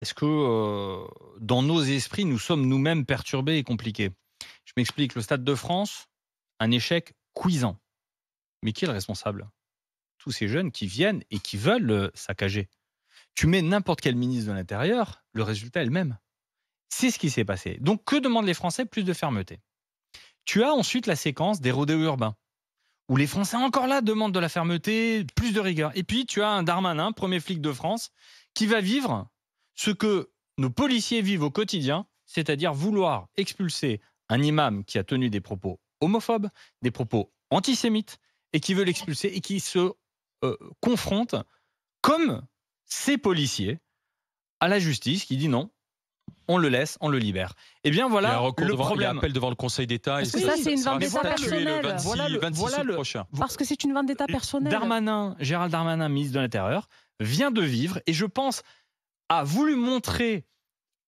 Est-ce que dans nos esprits, nous sommes nous-mêmes perturbés et compliqués? Je m'explique, le Stade de France, un échec cuisant. Mais qui est le responsable? Tous ces jeunes qui viennent et qui veulent saccager. Tu mets n'importe quel ministre de l'Intérieur, le résultat est le même. C'est ce qui s'est passé. Donc que demandent les Français? Plus de fermeté. Tu as ensuite la séquence des rodéos urbains, où les Français encore là demandent de la fermeté, plus de rigueur. Et puis tu as un Darmanin, premier flic de France, qui va vivre ce que nos policiers vivent au quotidien, c'est-à-dire vouloir expulser un imam qui a tenu des propos homophobes, des propos antisémites, et qui veut l'expulser et qui se confronte, comme ces policiers, à la justice qui dit non, on le laisse, on le libère. Eh bien Il y a un voilà recours le devant, il y a problème. appel devant le Conseil d'État. Parce que ça, c'est une vendetta personnelle. Le 26 août prochain. Parce que c'est une vendetta personnelle. Gérald Darmanin, ministre de l'Intérieur, vient de vivre, et je pense, a voulu montrer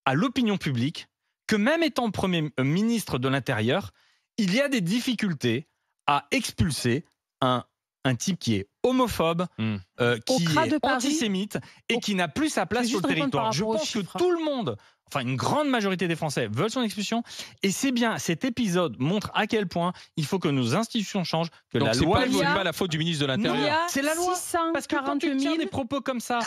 à l'opinion publique que même étant Premier ministre de l'Intérieur, il y a des difficultés à expulser un type qui est homophobe, qui est antisémite et qui n'a plus sa place sur le territoire. Je pense que tout le monde, enfin une grande majorité des Français, veulent son expulsion. Et c'est bien, cet épisode montre à quel point il faut que nos institutions changent, que Donc la loi c'est pas la faute du ministre de l'Intérieur. c'est la loi. Parce que quand tu tiens des propos comme ça,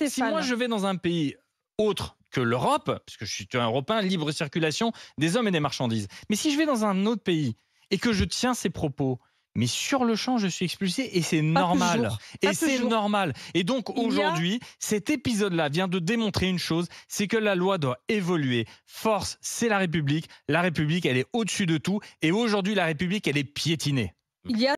si moi je vais dans un pays autre que l'Europe, puisque je suis un Européen, libre circulation des hommes et des marchandises, mais si je vais dans un autre pays et que je tiens ces propos, mais sur le champ, je suis expulsé et c'est normal. Et c'est normal. Et donc aujourd'hui, cet épisode-là vient de démontrer une chose, c'est que la loi doit évoluer. Force, c'est la République. La République, elle est au-dessus de tout. Et aujourd'hui, la République, elle est piétinée.